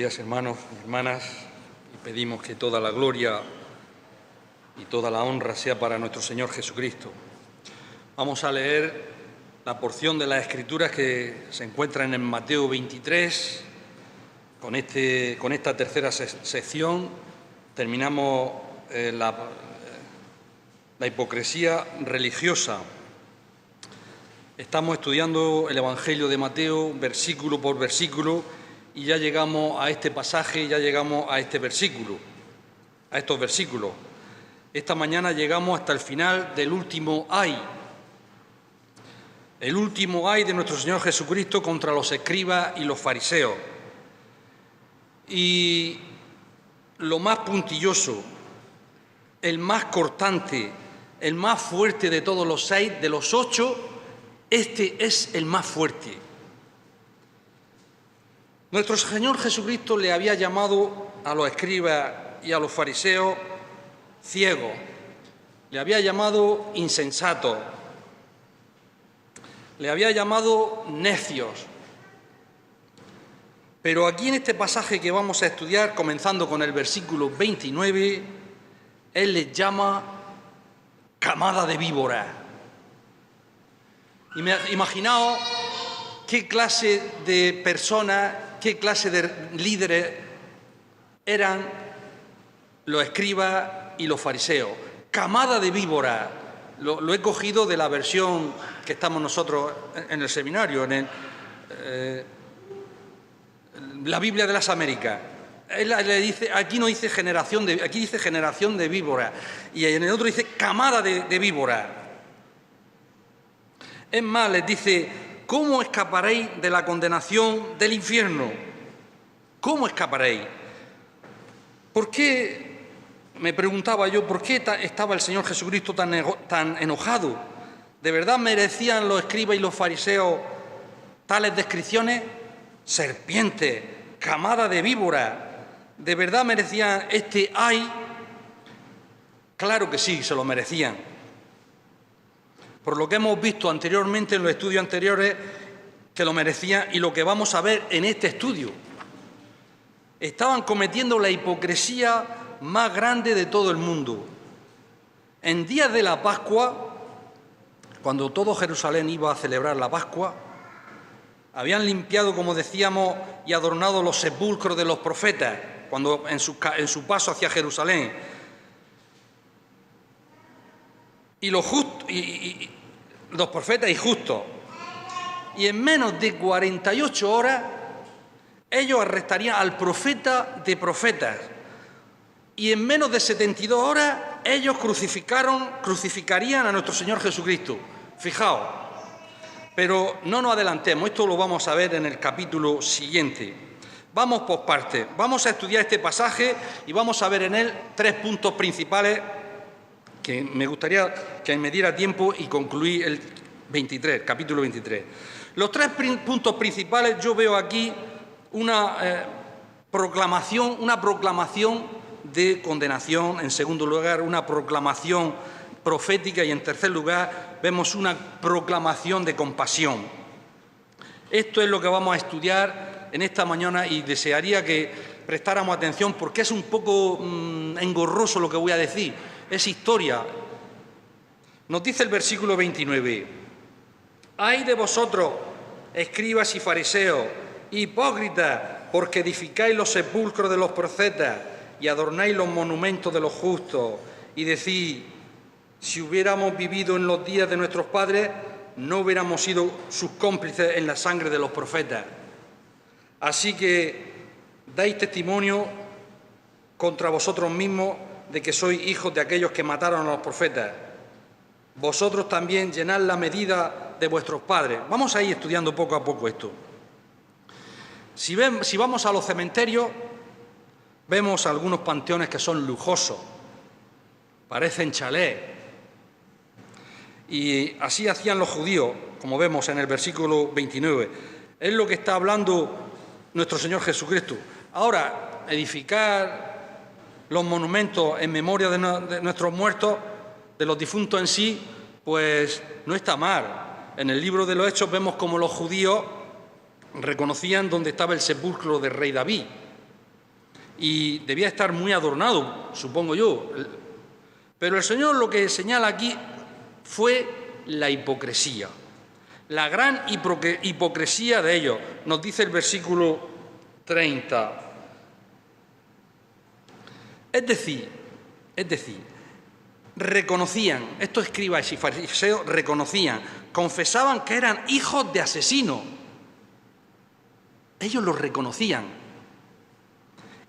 días, hermanos y hermanas, y pedimos que toda la gloria y toda la honra sea para nuestro Señor Jesucristo. Vamos a leer la porción de las Escrituras que se encuentran en Mateo 23. Con esta tercera sección terminamos la hipocresía religiosa. Estamos estudiando el Evangelio de Mateo versículo por versículo y ya llegamos a este pasaje, ya llegamos a estos versículos. Esta mañana llegamos hasta el final del último ay. El último ay de nuestro Señor Jesucristo contra los escribas y los fariseos. Y lo más puntilloso, el más cortante, el más fuerte de todos los 6, de los 8, este es el más fuerte. Nuestro Señor Jesucristo le había llamado a los escribas y a los fariseos ciegos, le había llamado insensatos, le había llamado necios. Pero aquí en este pasaje que vamos a estudiar, comenzando con el versículo 29, Él les llama camada de víboras. Imaginaos qué clase de personas, qué clase de líderes eran los escribas y los fariseos. Camada de víboras. Lo he cogido de la versión que estamos nosotros en el seminario, la Biblia de las Américas. Él le dice, aquí no dice generación aquí dice generación de víboras, y en el otro dice camada de víboras. Es más, les dice, ¿cómo escaparéis de la condenación del infierno? ¿Cómo escaparéis? ¿Por qué, me preguntaba yo, por qué estaba el Señor Jesucristo tan enojado? ¿De verdad merecían los escribas y los fariseos tales descripciones? Serpientes, camada de víboras, ¿de verdad merecían este ay? Claro que sí, se lo merecían. Por lo que hemos visto anteriormente en los estudios anteriores, que lo merecían, y lo que vamos a ver en este estudio. Estaban cometiendo la hipocresía más grande de todo el mundo. En días de la Pascua, cuando todo Jerusalén iba a celebrar la Pascua, habían limpiado, como decíamos, y adornado los sepulcros de los profetas, cuando en su paso hacia Jerusalén. Y los profetas y justos. Y en menos de 48 horas, ellos arrestarían al profeta de profetas. Y en menos de 72 horas, ellos crucificarían a nuestro Señor Jesucristo. Fijaos. Pero no nos adelantemos, esto lo vamos a ver en el capítulo siguiente. Vamos por partes. Vamos a estudiar este pasaje y vamos a ver en él 3 puntos principales que me gustaría que me diera tiempo y concluir el capítulo 23. Los 3 puntos principales, yo veo aquí una proclamación de condenación, en segundo lugar una proclamación profética y en tercer lugar vemos una proclamación de compasión. Esto es lo que vamos a estudiar en esta mañana y desearía que prestáramos atención porque es un poco engorroso lo que voy a decir. Es historia. Nos dice el versículo 29. ¡Ay de vosotros, escribas y fariseos, hipócritas, porque edificáis los sepulcros de los profetas y adornáis los monumentos de los justos! Y decís, si hubiéramos vivido en los días de nuestros padres, no hubiéramos sido sus cómplices en la sangre de los profetas. Así que dais testimonio contra vosotros mismos de que sois hijos de aquellos que mataron a los profetas. Vosotros también llenad la medida de vuestros padres. Vamos a ir estudiando poco a poco esto. Si vamos a los cementerios, vemos algunos panteones que son lujosos, parecen chalés. Y así hacían los judíos, como vemos en el versículo 29. Es lo que está hablando nuestro Señor Jesucristo. Ahora, edificar los monumentos en memoria de nuestros muertos, de los difuntos en sí, pues no está mal. En el libro de los Hechos vemos cómo los judíos reconocían dónde estaba el sepulcro del rey David. y debía estar muy adornado, supongo yo. Pero el Señor lo que señala aquí fue la hipocresía, la gran hipocresía de ellos. Nos dice el versículo 30. Es decir, reconocían, estos escribas y fariseos reconocían, confesaban que eran hijos de asesinos. Ellos los reconocían.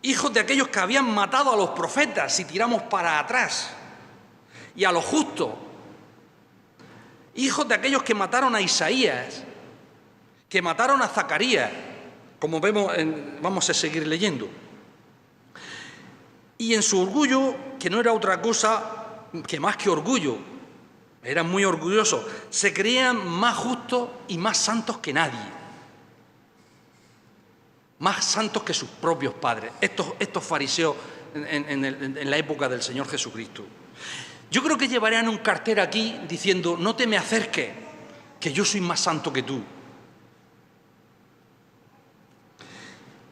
Hijos de aquellos que habían matado a los profetas, si tiramos para atrás, y a los justos. Hijos de aquellos que mataron a Isaías, que mataron a Zacarías, como vemos, vamos a seguir leyendo. Y en su orgullo, que no era otra cosa que más que orgullo, eran muy orgullosos, se creían más justos y más santos que nadie, más santos que sus propios padres, estos fariseos en la época del Señor Jesucristo. Yo creo que llevarían un cartel aquí diciendo: no te me acerques, que yo soy más santo que tú.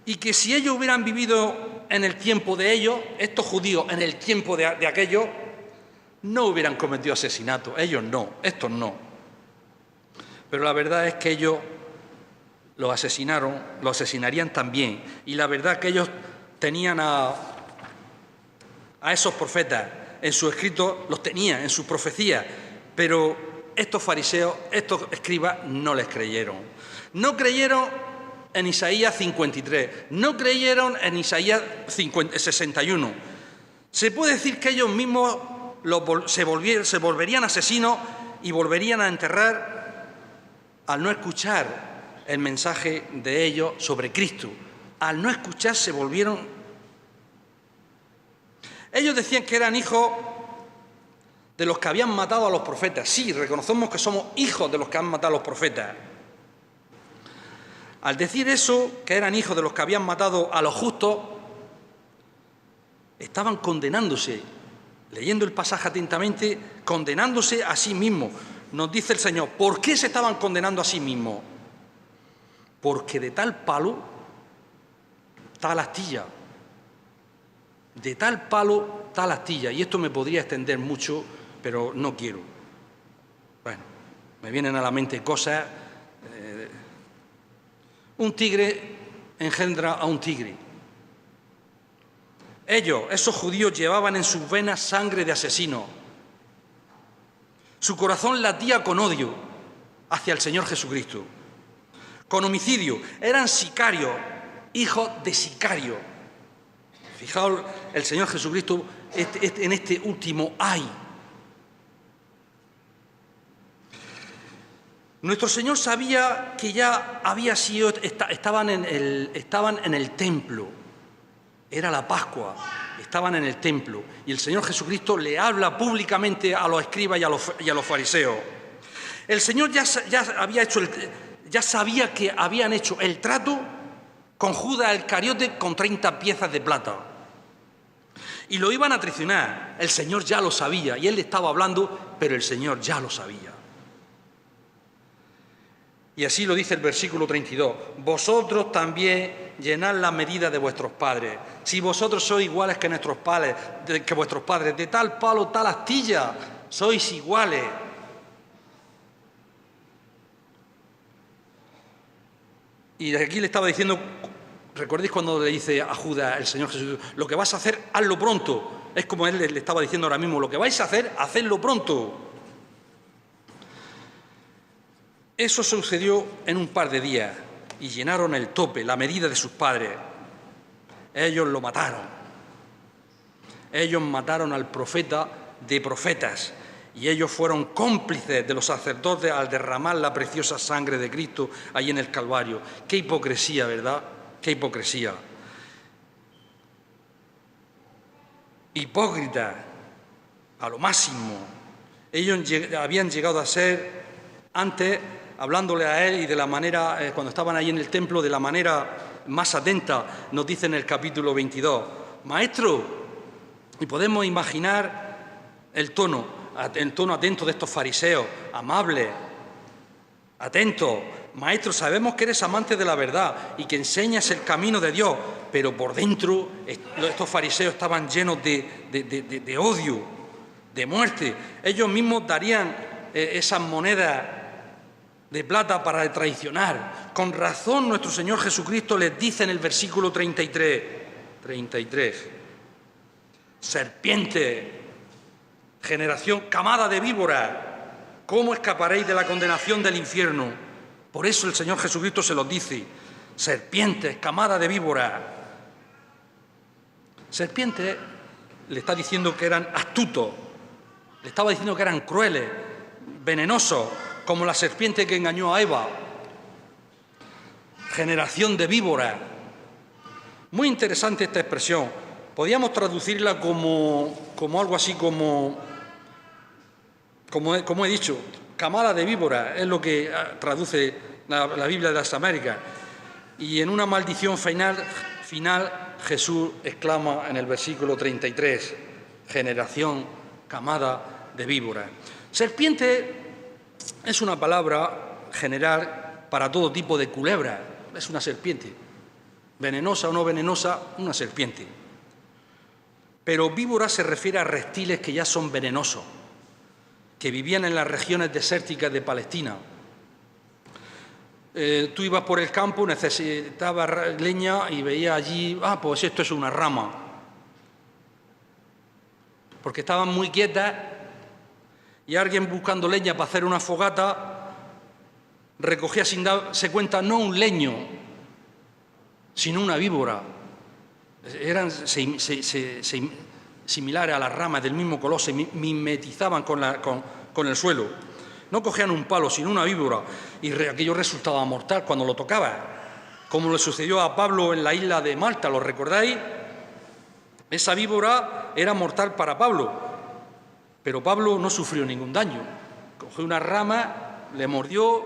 Y que si ellos hubieran vivido en el tiempo de ellos, estos judíos en el tiempo de aquellos, no hubieran cometido asesinato. Ellos no, estos no. Pero la verdad es que ellos los asesinarían también. Y la verdad es que ellos tenían a esos profetas en sus escritos, los tenían en sus profecías, pero estos fariseos, estos escribas, no les creyeron. No creyeron en Isaías 53, no creyeron en Isaías 61. Se puede decir que ellos mismos se volverían asesinos y volverían a enterrar al no escuchar el mensaje de ellos sobre Cristo. Al no escuchar se volvieron. Ellos decían que eran hijos de los que habían matado a los profetas. Sí, reconocemos que somos hijos de los que han matado a los profetas. Al decir eso, que eran hijos de los que habían matado a los justos, estaban condenándose, leyendo el pasaje atentamente, condenándose a sí mismos. Nos dice el Señor, ¿por qué se estaban condenando a sí mismos? Porque de tal palo, tal astilla. De tal palo, tal astilla. Y esto me podría extender mucho, pero no quiero. Bueno, me vienen a la mente cosas. Un tigre engendra a un tigre. Ellos, esos judíos, llevaban en sus venas sangre de asesinos. Su corazón latía con odio hacia el Señor Jesucristo. Con homicidio. Eran sicarios, hijos de sicarios. Fijaos, el Señor Jesucristo en este último ay. Nuestro Señor sabía que ya había sido, estaban en el templo, era la Pascua, estaban en el templo, y el Señor Jesucristo le habla públicamente a los escribas y a los fariseos. El Señor ya sabía que habían hecho el trato con Judas Iscariote con 30 piezas de plata. Y lo iban a traicionar. El Señor ya lo sabía, y Él le estaba hablando, pero el Señor ya lo sabía. Y así lo dice el versículo 32. Vosotros también llenad la medida de vuestros padres. Si vosotros sois iguales que vuestros padres, de tal palo, tal astilla, sois iguales. Y aquí le estaba diciendo, ¿recordáis cuando le dice a Judas el Señor Jesús, lo que vas a hacer, hazlo pronto? Es como Él le estaba diciendo ahora mismo, lo que vais a hacer, hacedlo pronto. Eso sucedió en un par de días y llenaron el tope, la medida de sus padres. Ellos lo mataron. Ellos mataron al profeta de profetas y ellos fueron cómplices de los sacerdotes al derramar la preciosa sangre de Cristo ahí en el Calvario. Qué hipocresía, ¿verdad? Qué hipocresía. Hipócritas a lo máximo. Ellos habían llegado a ser antes, hablándole a Él y de la manera, cuando estaban ahí en el templo, de la manera más atenta, nos dice en el capítulo 22, Maestro, y podemos imaginar el tono atento de estos fariseos, amables, atentos, Maestro, sabemos que eres amante de la verdad y que enseñas el camino de Dios, pero por dentro estos fariseos estaban llenos de odio, de muerte. Ellos mismos darían esas monedas de plata para traicionar. Con razón nuestro Señor Jesucristo les dice en el versículo 33, serpiente, generación, camada de víboras, ¿cómo escaparéis de la condenación del infierno? Por eso el Señor Jesucristo se los dice, serpientes, camada de víboras. Serpientes le está diciendo que eran astutos, le estaba diciendo que eran crueles, venenosos, como la serpiente que engañó a Eva. Generación de víboras. Muy interesante esta expresión. Podríamos traducirla como algo así como he dicho, camada de víboras, es lo que traduce la Biblia de las Américas. Y en una maldición final Jesús exclama en el versículo 33, generación, camada de víboras. Serpiente es una palabra general para todo tipo de culebra, es una serpiente, venenosa o no venenosa, una serpiente. Pero víbora se refiere a reptiles que ya son venenosos, que vivían en las regiones desérticas de Palestina. Tú ibas por el campo, necesitabas leña y veías allí, pues esto es una rama. Porque estaban muy quietas y alguien buscando leña para hacer una fogata recogía sin darse cuenta no un leño, sino una víbora. Eran similares a las ramas del mismo color, se mimetizaban con el suelo. No cogían un palo, sino una víbora, y aquello resultaba mortal cuando lo tocaba, como le sucedió a Pablo en la isla de Malta, ¿lo recordáis? Esa víbora era mortal para Pablo, pero Pablo no sufrió ningún daño. Cogió una rama, le mordió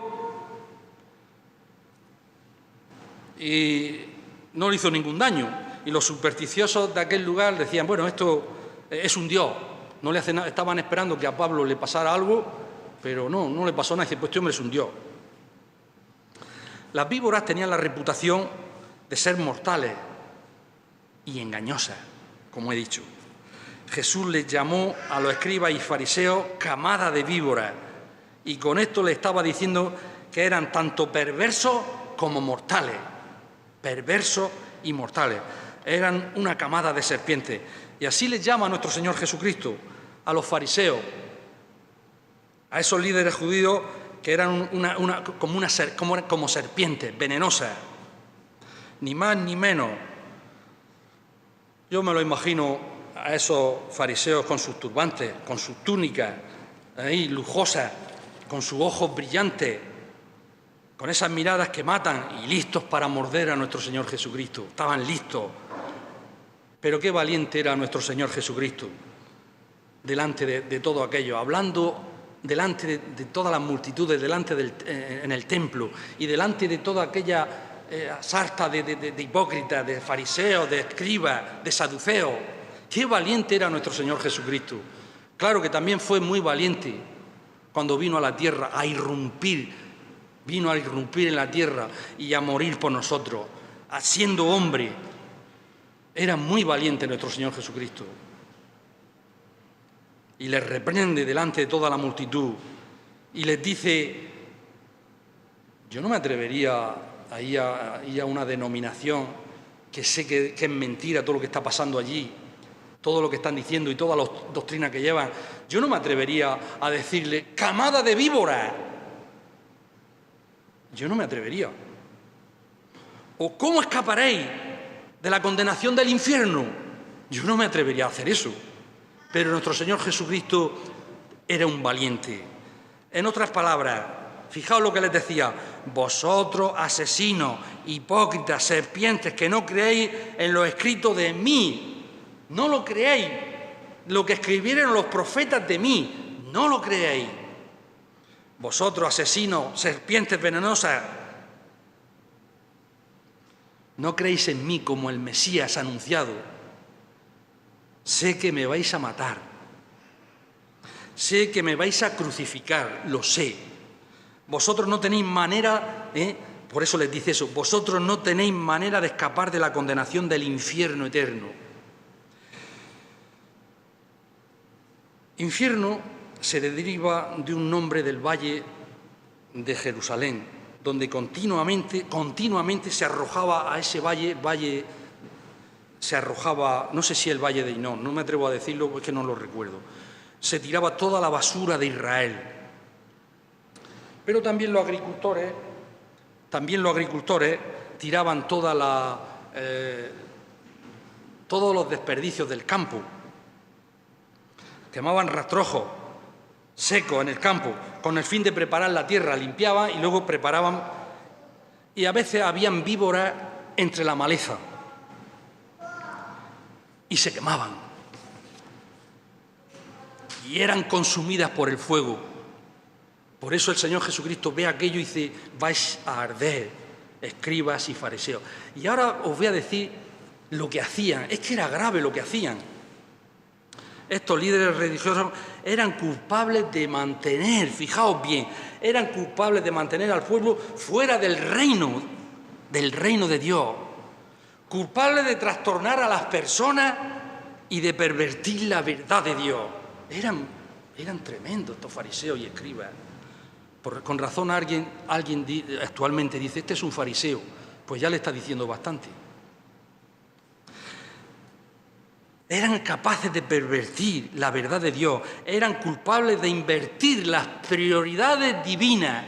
y no le hizo ningún daño. Y los supersticiosos de aquel lugar decían, bueno, esto es un dios, no le hace nada. Estaban esperando que a Pablo le pasara algo, pero no le pasó nada. Dice, pues este hombre es un dios. Las víboras tenían la reputación de ser mortales y engañosas, como he dicho. Jesús les llamó a los escribas y fariseos camada de víboras, y con esto le estaba diciendo que eran tanto perversos como mortales, perversos y mortales. Eran una camada de serpientes. Y así les llama nuestro Señor Jesucristo a los fariseos, a esos líderes judíos que eran como serpientes venenosas, ni más ni menos. Yo me lo imagino a esos fariseos con sus turbantes, con sus túnicas ahí lujosas, con sus ojos brillantes, con esas miradas que matan y listos para morder a nuestro Señor Jesucristo. Estaban listos. Pero qué valiente era nuestro Señor Jesucristo delante de todo aquello, hablando delante de todas las multitudes, en el templo y delante de toda aquella sarta de hipócritas, de fariseos, de escribas, de saduceos. Qué valiente era nuestro Señor Jesucristo. Claro que también fue muy valiente cuando vino a la tierra a irrumpir en la tierra y a morir por nosotros, siendo hombre. Era muy valiente nuestro Señor Jesucristo. Y les reprende delante de toda la multitud y les dice, yo no me atrevería a ir a una denominación que sé que es mentira todo lo que está pasando allí, todo lo que están diciendo y todas las doctrinas que llevan. Yo no me atrevería a decirle, camada de víboras. Yo no me atrevería. ¿O cómo escaparéis de la condenación del infierno? Yo no me atrevería a hacer eso. Pero nuestro Señor Jesucristo era un valiente. En otras palabras, fijaos lo que les decía, vosotros asesinos, hipócritas, serpientes, que no creéis en lo escrito de mí, no lo creéis. Lo que escribieron los profetas de mí, no lo creéis. Vosotros asesinos, serpientes venenosas, no creéis en mí como el Mesías anunciado. Sé que me vais a matar. Sé que me vais a crucificar, lo sé. Vosotros no tenéis manera, por eso les dice eso, vosotros no tenéis manera de escapar de la condenación del infierno eterno. Infierno se deriva de un nombre del valle de Jerusalén, donde continuamente se arrojaba a ese valle se arrojaba, no sé si el valle de Hinnom, no me atrevo a decirlo porque no lo recuerdo, se tiraba toda la basura de Israel. Pero también los agricultores tiraban todos los desperdicios del campo, quemaban rastrojos secos en el campo con el fin de preparar la tierra, limpiaban y luego preparaban, y a veces habían víboras entre la maleza y se quemaban y eran consumidas por el fuego. Por eso el Señor Jesucristo ve aquello y dice: vais a arder, escribas y fariseos. Y ahora os voy a decir lo que hacían. Es que era grave lo que hacían. Estos líderes religiosos eran culpables de mantener, fijaos bien, eran culpables de mantener al pueblo fuera del reino de Dios, culpables de trastornar a las personas y de pervertir la verdad de Dios. Eran tremendos estos fariseos y escribas. Con razón alguien actualmente dice: este es un fariseo. Pues ya le está diciendo bastante. Eran capaces de pervertir la verdad de Dios, eran culpables de invertir las prioridades divinas.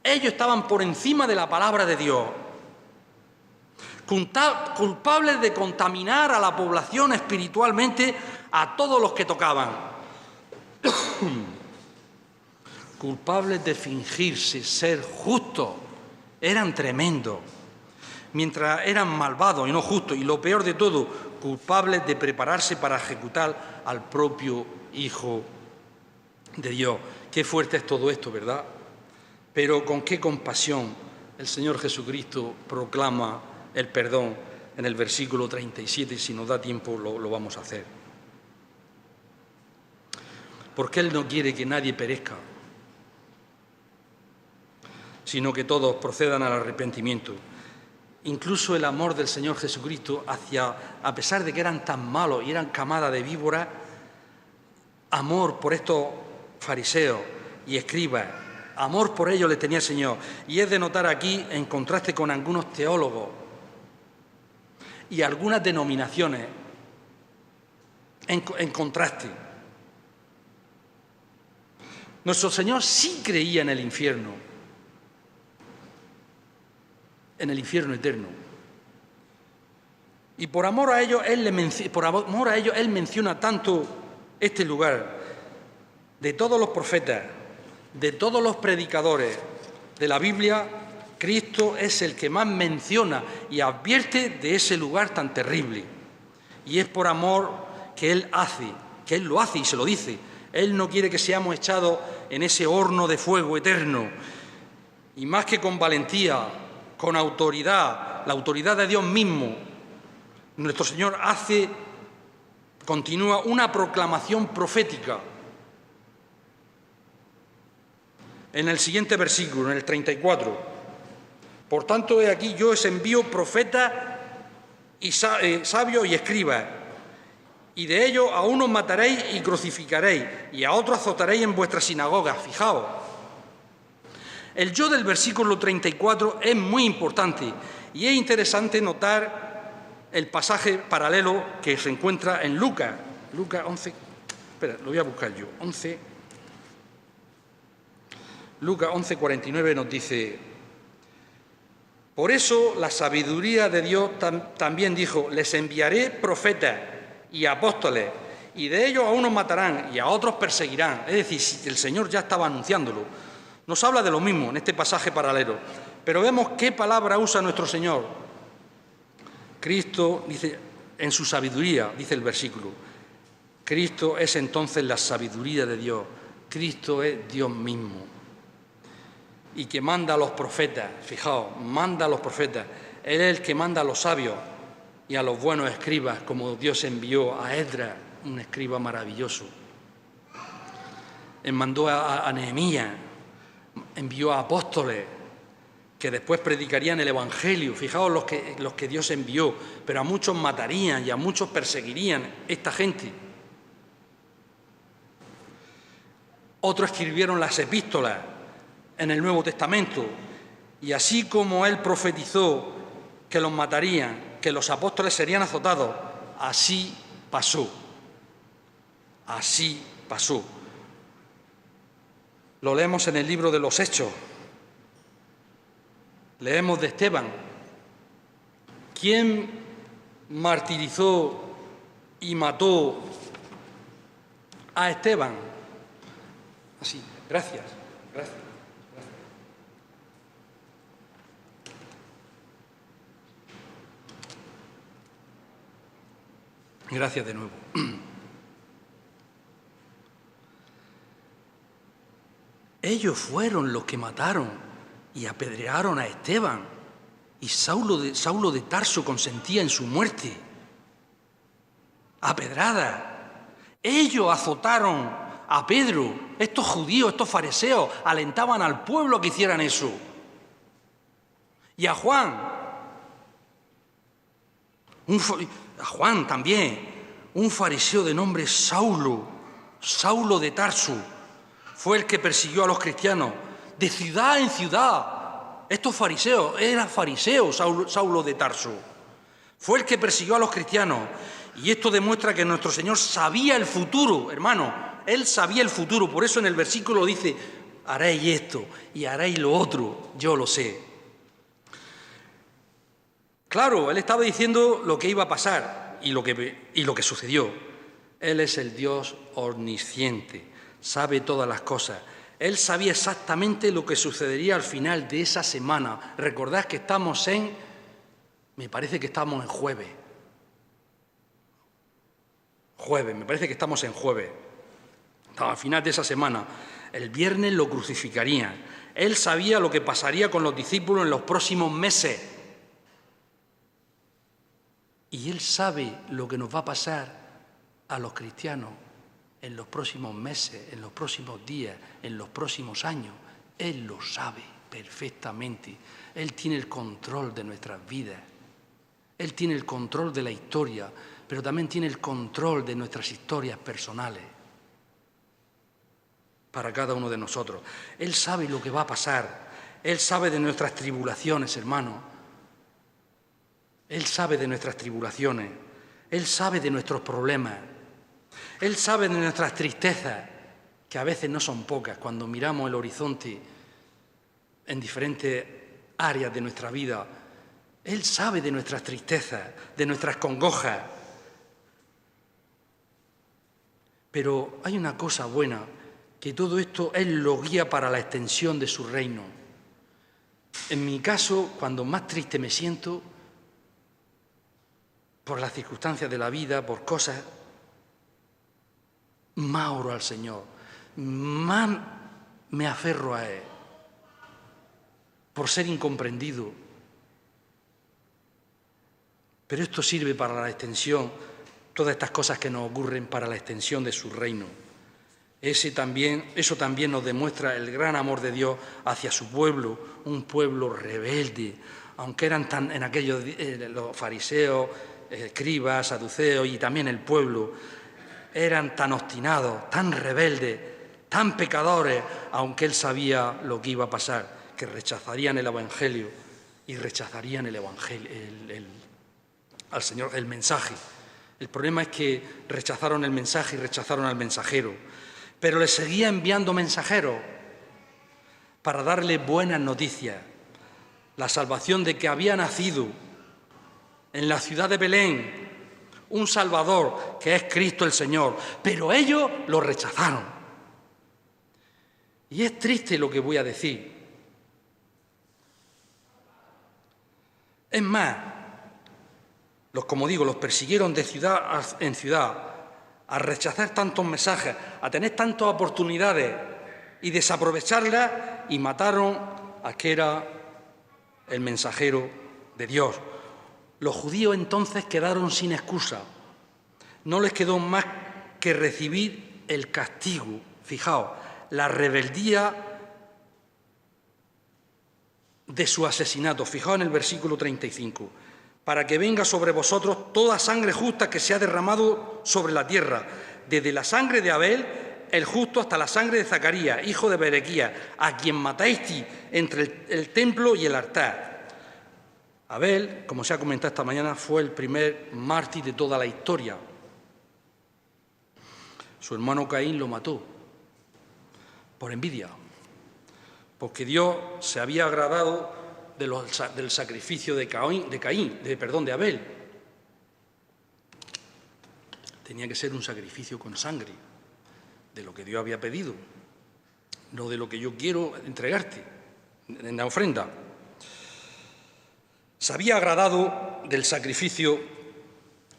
Ellos estaban por encima de la palabra de Dios. Culpables de contaminar a la población espiritualmente a todos los que tocaban. Culpables de fingirse ser justos. Eran tremendos. Mientras eran malvados y no justos, y lo peor de todo, culpables de prepararse para ejecutar al propio Hijo de Dios. Qué fuerte es todo esto, ¿verdad? Pero con qué compasión el Señor Jesucristo proclama el perdón en el versículo 37, si nos da tiempo lo vamos a hacer. Porque Él no quiere que nadie perezca, sino que todos procedan al arrepentimiento. Incluso el amor del Señor Jesucristo a pesar de que eran tan malos y eran camada de víboras, amor por estos fariseos y escribas, amor por ellos les tenía el Señor. Y es de notar aquí, en contraste con algunos teólogos y algunas denominaciones, en contraste. Nuestro Señor sí creía en el infierno eterno. Y por amor a ellos, Él menciona tanto este lugar. De todos los profetas, de todos los predicadores de la Biblia, Cristo es el que más menciona y advierte de ese lugar tan terrible. Y es por amor que Él lo hace y se lo dice. Él no quiere que seamos echados en ese horno de fuego eterno. Y más que con valentía, con autoridad, la autoridad de Dios mismo, nuestro Señor continúa una proclamación profética. En el siguiente versículo, en el 34, por tanto, he aquí, yo os envío profetas y sabios y escribas, y de ellos a unos mataréis y crucificaréis, y a otros azotaréis en vuestras sinagogas. Fijaos, el yo del versículo 34 es muy importante, y es interesante notar el pasaje paralelo que se encuentra en Lucas 11, lo voy a buscar yo, Lucas 11:49 nos dice: por eso la sabiduría de Dios también dijo: les enviaré profetas y apóstoles, y de ellos a unos matarán y a otros perseguirán. Es decir, si el Señor ya estaba anunciándolo. Nos habla de lo mismo en este pasaje paralelo. Pero vemos qué palabra usa nuestro Señor. Cristo dice, en su sabiduría, dice el versículo. Cristo es entonces la sabiduría de Dios. Cristo es Dios mismo. Y que manda a los profetas, fijaos, manda a los profetas. Él es el que manda a los sabios y a los buenos escribas, como Dios envió a Esdras, un escriba maravilloso. Él mandó a Nehemías, envió a apóstoles que después predicarían el Evangelio. Fijaos los que Dios envió, pero a muchos matarían y a muchos perseguirían esta gente. Otros escribieron las epístolas en el Nuevo Testamento, y así como él profetizó que los matarían, que los apóstoles serían azotados, así pasó. Así pasó. Lo leemos en el libro de los Hechos. Leemos de Esteban. ¿Quién martirizó y mató a Esteban? Así, gracias. Gracias de nuevo. Ellos fueron los que mataron y apedrearon a Esteban, y Saulo de Tarso consentía en su muerte. A pedradas. Ellos azotaron a Pedro. Estos judíos, estos fariseos, alentaban al pueblo a que hicieran eso. Y a Juan. A Juan también, un fariseo de nombre Saulo de Tarso, fue el que persiguió a los cristianos de ciudad en ciudad. Estos fariseos, era fariseo Saulo de Tarso, fue el que persiguió a los cristianos. Y esto demuestra que nuestro Señor sabía el futuro, hermano. Él sabía el futuro, por eso en el versículo dice: haréis esto y haréis lo otro, yo lo sé. Claro, él estaba diciendo lo que iba a pasar y lo que sucedió. Él es el Dios omnisciente, sabe todas las cosas. Él sabía exactamente lo que sucedería al final de esa semana. Recordad que estamos me parece que estamos en jueves. Me parece que estamos en jueves. Al final de esa semana, el viernes lo crucificarían. Él sabía lo que pasaría con los discípulos en los próximos meses. Y Él sabe lo que nos va a pasar a los cristianos en los próximos meses, en los próximos días, en los próximos años. Él lo sabe perfectamente. Él tiene el control de nuestras vidas. Él tiene el control de la historia, pero también tiene el control de nuestras historias personales para cada uno de nosotros. Él sabe lo que va a pasar. Él sabe de nuestras tribulaciones, hermano. Él sabe de nuestras tribulaciones, Él sabe de nuestros problemas, Él sabe de nuestras tristezas, que a veces no son pocas cuando miramos el horizonte en diferentes áreas de nuestra vida. Él sabe de nuestras tristezas, de nuestras congojas. Pero hay una cosa buena, que todo esto Él lo guía para la extensión de su reino. En mi caso, cuando más triste me siento, por las circunstancias de la vida, por cosas, más oro al Señor, más me aferro a Él, por ser incomprendido. Pero esto sirve para la extensión, todas estas cosas que nos ocurren para la extensión de su reino. Eso también nos demuestra el gran amor de Dios hacia su pueblo, un pueblo rebelde, aunque eran en aquellos los fariseos, escribas, saduceos y también el pueblo, eran tan obstinados, tan rebeldes, tan pecadores, aunque él sabía lo que iba a pasar, que rechazarían el Evangelio y rechazarían al Señor, el mensaje. El problema es que rechazaron el mensaje y rechazaron al mensajero, pero le seguía enviando mensajeros para darle buenas noticias, la salvación de que había nacido en la ciudad de Belén un Salvador, que es Cristo el Señor, pero ellos lo rechazaron. Y es triste lo que voy a decir. Es más, como digo, los persiguieron de ciudad en ciudad, a rechazar tantos mensajes, a tener tantas oportunidades y desaprovecharlas, y mataron a que era el mensajero de Dios. Los judíos entonces quedaron sin excusa. No les quedó más que recibir el castigo. Fijaos, la rebeldía de su asesinato. Fijaos en el versículo 35. Para que venga sobre vosotros toda sangre justa que se ha derramado sobre la tierra, desde la sangre de Abel, el justo, hasta la sangre de Zacarías, hijo de Berequías, a quien matasteis entre el templo y el altar. Abel, como se ha comentado esta mañana, fue el primer mártir de toda la historia. Su hermano Caín lo mató por envidia, porque Dios se había agradado del sacrificio de Abel. Tenía que ser un sacrificio con sangre, de lo que Dios había pedido, no de lo que yo quiero entregarte en la ofrenda. Se había agradado del sacrificio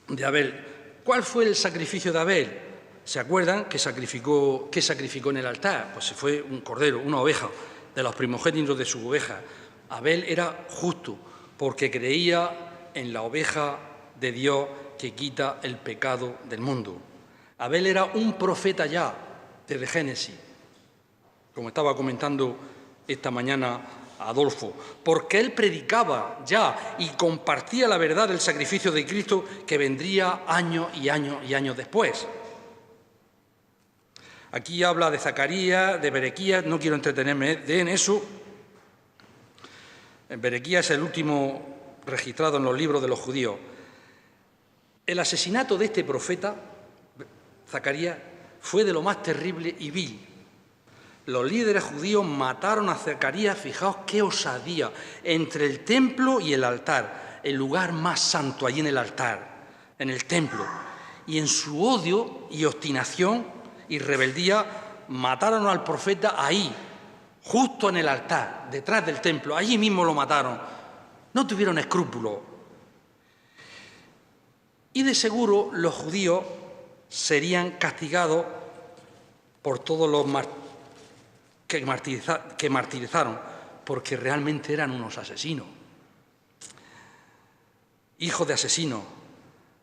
de Abel. ¿Cuál fue el sacrificio de Abel? ¿Se acuerdan qué sacrificó en el altar? Pues fue un cordero, una oveja, de los primogénitos de su oveja. Abel era justo porque creía en la oveja de Dios que quita el pecado del mundo. Abel era un profeta ya desde Génesis, como estaba comentando esta mañana Adolfo, porque él predicaba ya y compartía la verdad del sacrificio de Cristo que vendría años y años y años después. Aquí habla de Zacarías, de Berequías, no quiero entretenerme en eso. Berequías es el último registrado en los libros de los judíos. El asesinato de este profeta, Zacarías, fue de lo más terrible y vil. Los líderes judíos mataron a Zacarías, fijaos qué osadía, entre el templo y el altar, el lugar más santo, allí en el altar, en el templo. Y en su odio y obstinación y rebeldía, mataron al profeta ahí, justo en el altar, detrás del templo, allí mismo lo mataron. No tuvieron escrúpulos. Y de seguro los judíos serían castigados por todos los que martirizaron, porque realmente eran unos asesinos. Hijos de asesinos.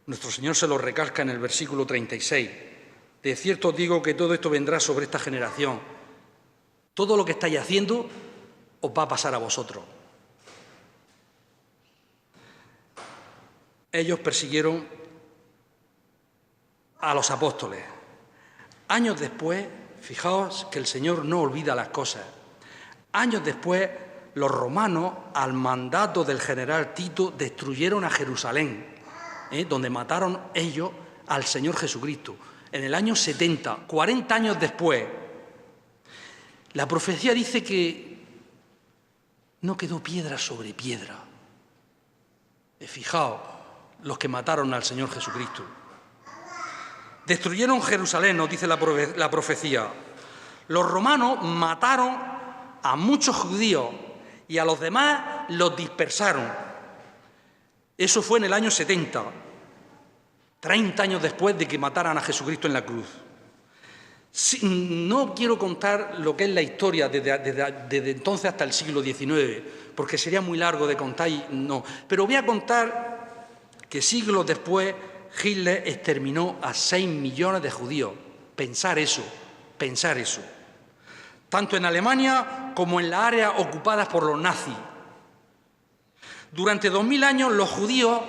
Nuestro Señor se lo recalca en el versículo 36. De cierto os digo que todo esto vendrá sobre esta generación. Todo lo que estáis haciendo os va a pasar a vosotros. Ellos persiguieron a los apóstoles. Años después, fijaos que el Señor no olvida las cosas. Años después, los romanos, al mandato del general Tito, destruyeron a Jerusalén, donde mataron ellos al Señor Jesucristo. En el año 70, 40 años después, la profecía dice que no quedó piedra sobre piedra. Fijaos, los que mataron al Señor Jesucristo. Destruyeron Jerusalén, nos dice la profecía. Los romanos mataron a muchos judíos y a los demás los dispersaron. Eso fue en el año 70, 30 años después de que mataran a Jesucristo en la cruz. No quiero contar lo que es la historia desde entonces hasta el siglo XIX, porque sería muy largo de contar y no. Pero voy a contar que siglos después Hitler exterminó a 6 millones de judíos. Pensar eso. Tanto en Alemania como en las áreas ocupadas por los nazis. Durante 2000 años los judíos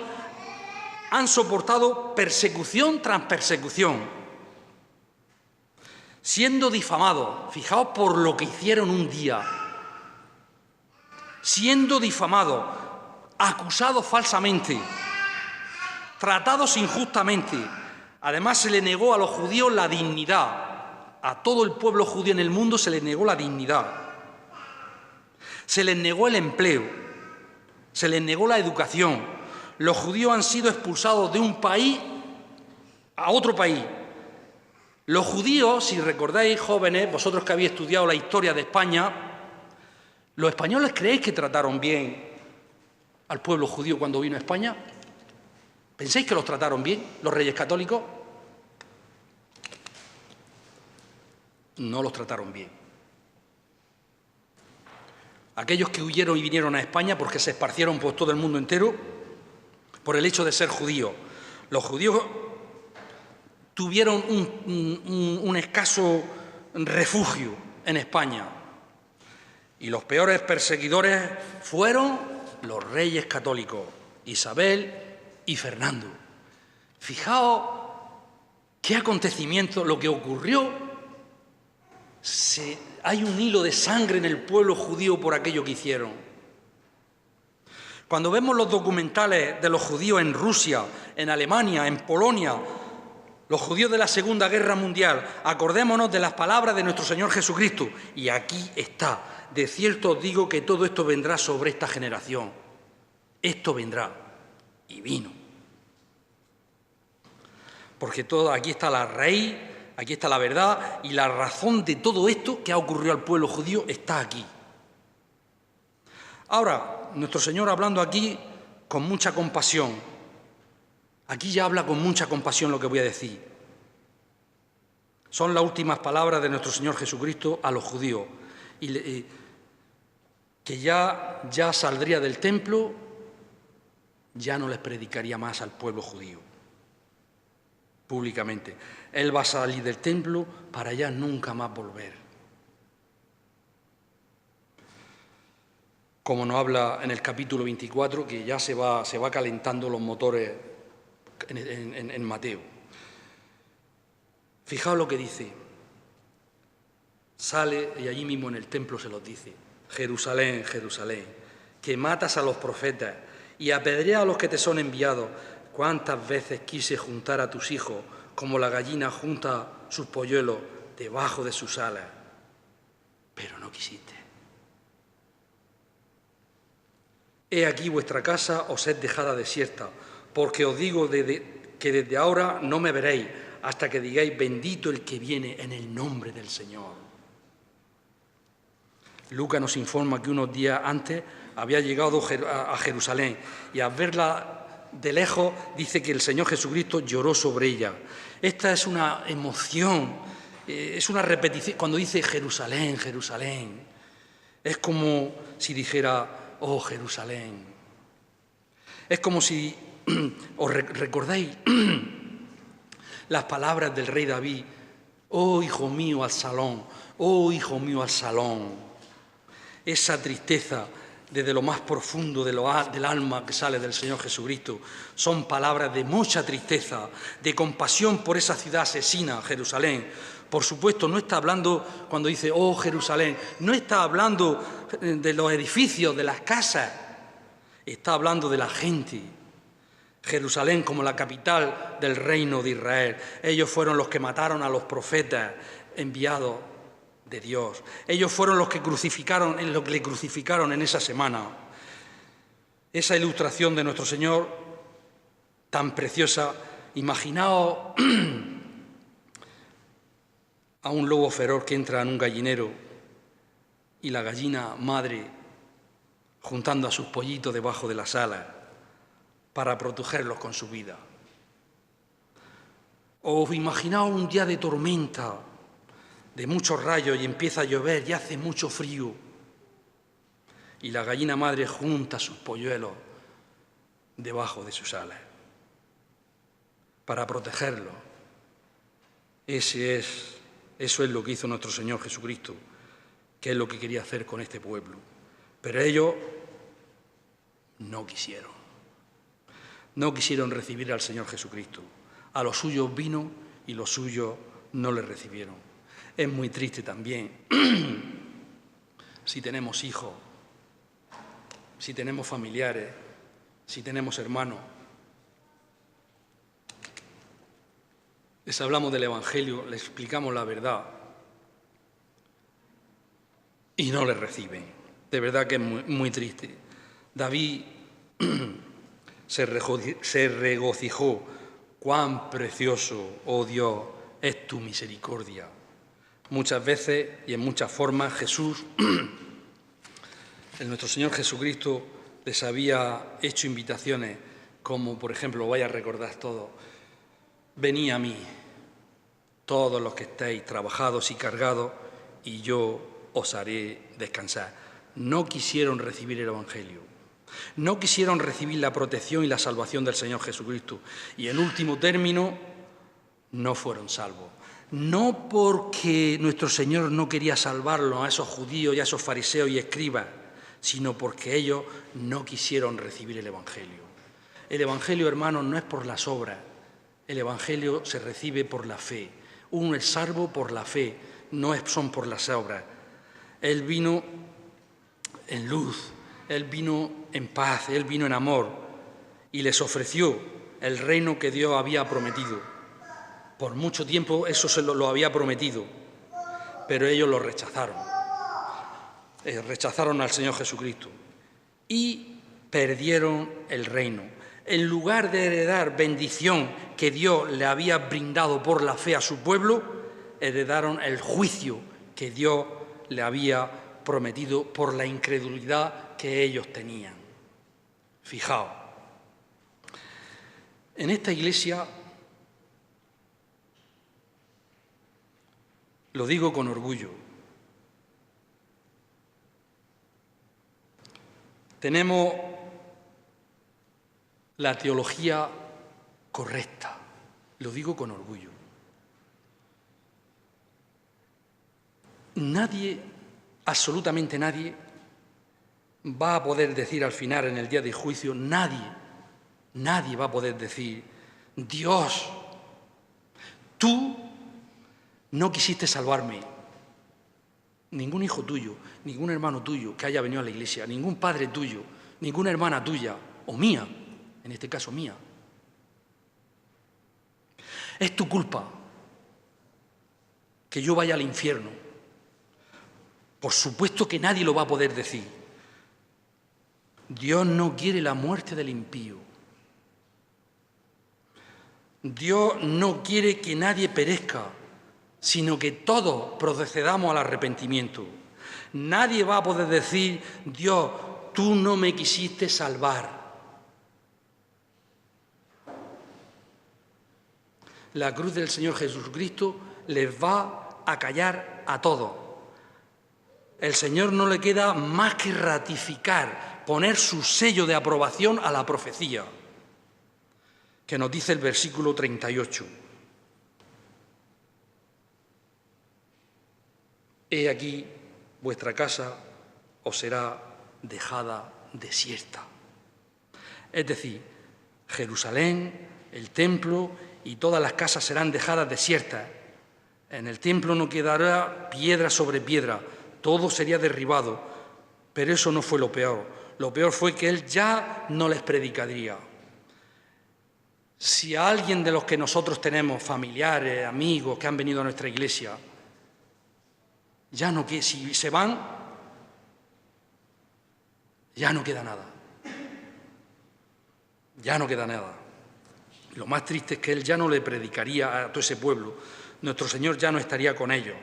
han soportado persecución tras persecución, siendo difamados, fijaos por lo que hicieron un día, siendo difamados, acusados falsamente, tratados injustamente. Además se le negó a los judíos la dignidad. A todo el pueblo judío en el mundo se les negó la dignidad. Se les negó el empleo. Se les negó la educación. Los judíos han sido expulsados de un país a otro país. Los judíos, si recordáis, jóvenes, vosotros que habéis estudiado la historia de España, ¿los españoles creéis que trataron bien al pueblo judío cuando vino a España? ¿Pensáis que los trataron bien, los reyes católicos? No los trataron bien. Aquellos que huyeron y vinieron a España porque se esparcieron por todo el mundo entero por el hecho de ser judíos. Los judíos tuvieron un escaso refugio en España. Y los peores perseguidores fueron los reyes católicos, Isabel y Fernando. Fijaos qué acontecimiento, lo que ocurrió. Hay un hilo de sangre en el pueblo judío por aquello que hicieron. Cuando vemos los documentales de los judíos en Rusia, en Alemania, en Polonia, los judíos de la Segunda Guerra Mundial, acordémonos de las palabras de nuestro Señor Jesucristo. Y aquí está: de cierto os digo que todo esto vendrá sobre esta generación. Esto vendrá. Y vino. Porque aquí está la raíz, aquí está la verdad, y la razón de todo esto que ha ocurrido al pueblo judío está aquí. Ahora, nuestro Señor, hablando aquí con mucha compasión, aquí ya habla con mucha compasión lo que voy a decir. Son las últimas palabras de nuestro Señor Jesucristo a los judíos, que ya saldría del templo, ya no les predicaría más al pueblo judío públicamente. Él va a salir del templo para ya nunca más volver. Como nos habla en el capítulo 24, que ya se va calentando los motores en Mateo. Fijaos lo que dice. Sale y allí mismo en el templo se los dice: Jerusalén, Jerusalén, que matas a los profetas y apedreas a los que te son enviados. ¿Cuántas veces quise juntar a tus hijos como la gallina junta sus polluelos debajo de sus alas? Pero no quisiste. He aquí vuestra casa os es dejada desierta, porque os digo que desde ahora no me veréis, hasta que digáis: bendito el que viene en el nombre del Señor. Lucas nos informa que unos días antes había llegado a Jerusalén, y al verla de lejos dice que el Señor Jesucristo lloró sobre ella. Esta es una emoción, es una repetición. Cuando dice Jerusalén, Jerusalén, es como si dijera: oh Jerusalén. Es como si os recordáis las palabras del rey David: oh hijo mío, Absalón, oh hijo mío, Absalón. Esa tristeza desde lo más profundo del alma que sale del Señor Jesucristo son palabras de mucha tristeza, de compasión por esa ciudad asesina, Jerusalén. Por supuesto, no está hablando, cuando dice oh Jerusalén, no está hablando de los edificios, de las casas, está hablando de la gente. Jerusalén como la capital del reino de Israel. Ellos fueron los que mataron a los profetas enviados de Dios. Ellos fueron los que le crucificaron en esa semana. Esa ilustración de nuestro Señor tan preciosa. Imaginaos a un lobo feroz que entra en un gallinero y la gallina madre juntando a sus pollitos debajo de las alas para protegerlos con su vida. O imaginaos un día de tormenta, de muchos rayos, y empieza a llover y hace mucho frío, y la gallina madre junta sus polluelos debajo de sus alas para protegerlos. Eso es lo que hizo nuestro Señor Jesucristo, que es lo que quería hacer con este pueblo. Pero ellos no quisieron. No quisieron recibir al Señor Jesucristo. A los suyos vino y los suyos no le recibieron. Es muy triste también si tenemos hijos, si tenemos familiares, si tenemos hermanos. Les hablamos del Evangelio, les explicamos la verdad y no les reciben. De verdad que es muy, muy triste. David se regocijó. Cuán precioso, oh Dios, es tu misericordia. Muchas veces y en muchas formas Jesús, nuestro Señor Jesucristo, les había hecho invitaciones, como por ejemplo, lo vais a recordar todos: venid a mí, todos los que estéis trabajados y cargados, y yo os haré descansar. No quisieron recibir el Evangelio. No quisieron recibir la protección y la salvación del Señor Jesucristo. Y en último término, no fueron salvos. No porque nuestro Señor no quería salvarlos a esos judíos y a esos fariseos y escribas, sino porque ellos no quisieron recibir el Evangelio. El Evangelio, hermanos, no es por las obras. El Evangelio se recibe por la fe. Uno es salvo por la fe, no son por las obras. Él vino en luz, Él vino en paz, Él vino en amor y les ofreció el reino que Dios había prometido. Por mucho tiempo eso se lo había prometido, pero ellos lo rechazaron. Rechazaron al Señor Jesucristo y perdieron el reino. En lugar de heredar bendición que Dios le había brindado por la fe a su pueblo, heredaron el juicio que Dios le había prometido por la incredulidad que ellos tenían. Fijaos, en esta iglesia, lo digo con orgullo, tenemos la teología correcta, lo digo con orgullo. Nadie, absolutamente nadie, va a poder decir al final, en el día del juicio, nadie va a poder decir: Dios, tú no quisiste salvarme. Ningún hijo tuyo, ningún hermano tuyo que haya venido a la iglesia, ningún padre tuyo, ninguna hermana tuya o mía, en este caso mía. Es tu culpa que yo vaya al infierno. Por supuesto que nadie lo va a poder decir. Dios no quiere la muerte del impío. Dios no quiere que nadie perezca, sino que todos procedamos al arrepentimiento. Nadie va a poder decir: Dios, tú no me quisiste salvar. La cruz del Señor Jesucristo les va a callar a todos. El Señor no le queda más que ratificar, poner su sello de aprobación a la profecía, que nos dice el versículo 38. He aquí, vuestra casa os será dejada desierta. Es decir, Jerusalén, el templo y todas las casas serán dejadas desiertas. En el templo no quedará piedra sobre piedra, todo sería derribado. Pero eso no fue lo peor. Lo peor fue que Él ya no les predicaría. Si a alguien de los que nosotros tenemos, familiares, amigos que han venido a nuestra iglesia, si se van, ya no queda nada. Ya no queda nada. Lo más triste es que Él ya no le predicaría a todo ese pueblo. Nuestro Señor ya no estaría con ellos.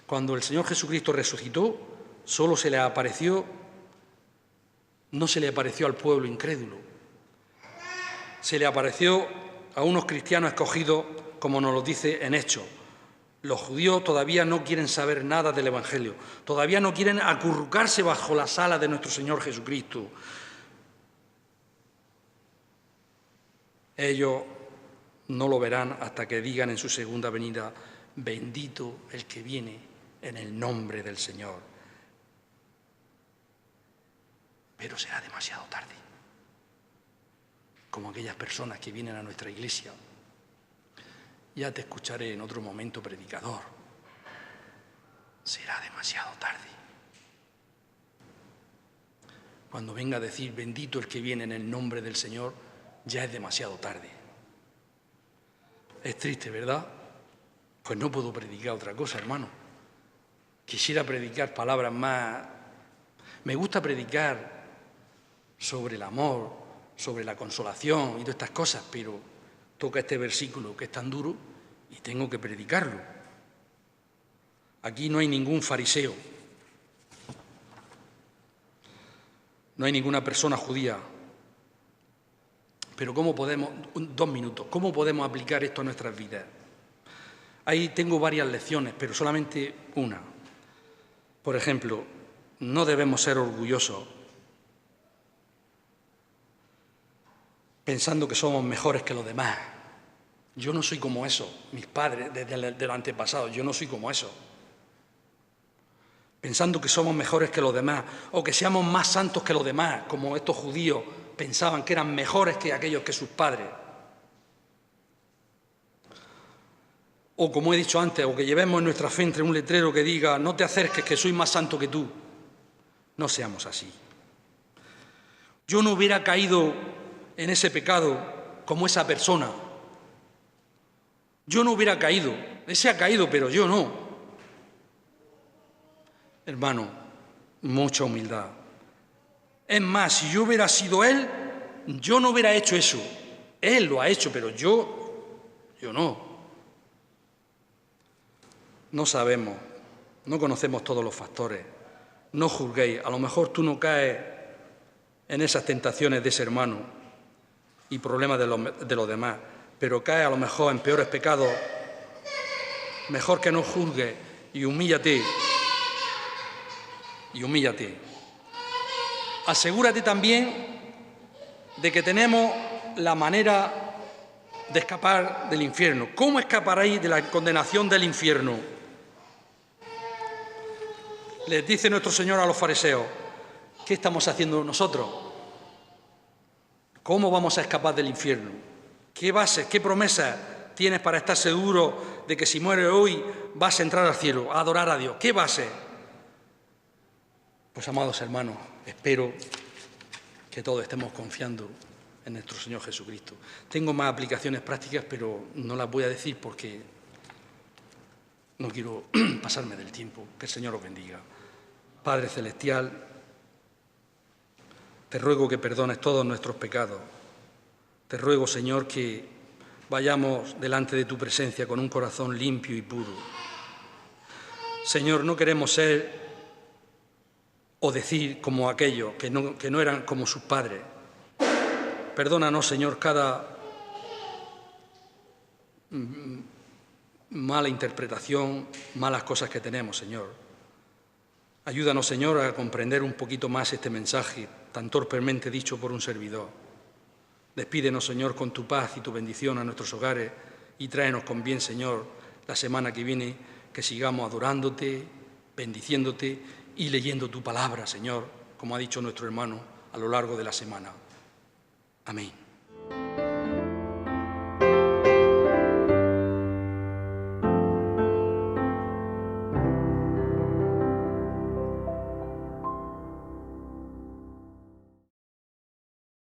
Cuando el Señor Jesucristo resucitó, no se le apareció al pueblo incrédulo. Se le apareció a unos cristianos escogidos, como nos lo dice en Hechos. Los judíos todavía no quieren saber nada del Evangelio, todavía no quieren acurrucarse bajo las alas de nuestro Señor Jesucristo. Ellos no lo verán hasta que digan en su segunda venida: bendito el que viene en el nombre del Señor. Pero será demasiado tarde. Como aquellas personas que vienen a nuestra iglesia: ya te escucharé en otro momento, predicador. Será demasiado tarde. Cuando venga a decir bendito el que viene en el nombre del Señor, ya es demasiado tarde. Es triste, ¿verdad? Pues no puedo predicar otra cosa, hermano. Quisiera predicar palabras más. Me gusta predicar sobre el amor, sobre la consolación y todas estas cosas, pero toca este versículo que es tan duro y tengo que predicarlo. Aquí no hay ningún fariseo, no hay ninguna persona judía. Pero ¿cómo podemos, 2 minutos, cómo podemos aplicar esto a nuestras vidas? Ahí tengo varias lecciones, pero solamente una. Por ejemplo, no debemos ser orgullosos pensando que somos mejores que los demás. Yo no soy como eso, mis padres desde el antepasado, yo no soy como eso. Pensando que somos mejores que los demás, o que seamos más santos que los demás, como estos judíos pensaban que eran mejores que aquellos que sus padres. O como he dicho antes, o que llevemos en nuestra frente un letrero que diga: no te acerques, que soy más santo que tú. No seamos así. Yo no hubiera caído en ese pecado como esa persona. Yo no hubiera caído. Ese ha caído, pero yo no. Hermano, mucha humildad. Es más, si yo hubiera sido él, yo no hubiera hecho eso. Él lo ha hecho, pero yo no. No sabemos, no conocemos todos los factores. No juzguéis. A lo mejor tú no caes en esas tentaciones de ese hermano y problemas de los demás, pero caes a lo mejor en peores pecados. Mejor que no juzgues y humíllate. Y humíllate. Asegúrate también de que tenemos la manera de escapar del infierno. ¿Cómo escaparéis de la condenación del infierno? Les dice nuestro Señor a los fariseos: ¿qué estamos haciendo nosotros? ¿Cómo vamos a escapar del infierno? ¿Qué bases, qué promesas tienes para estar seguro de que si mueres hoy vas a entrar al cielo, a adorar a Dios? ¿Qué base? Pues, amados hermanos, espero que todos estemos confiando en nuestro Señor Jesucristo. Tengo más aplicaciones prácticas, pero no las voy a decir porque no quiero pasarme del tiempo. Que el Señor os bendiga. Padre Celestial, te ruego que perdones todos nuestros pecados. Te ruego, Señor, que vayamos delante de tu presencia con un corazón limpio y puro. Señor, no queremos ser o decir como aquellos que no eran como sus padres. Perdónanos, Señor, cada mala interpretación, malas cosas que tenemos, Señor. Ayúdanos, Señor, a comprender un poquito más este mensaje tan torpemente dicho por un servidor. Despídenos, Señor, con tu paz y tu bendición a nuestros hogares y tráenos con bien, Señor, la semana que viene, que sigamos adorándote, bendiciéndote y leyendo tu palabra, Señor, como ha dicho nuestro hermano, a lo largo de la semana. Amén.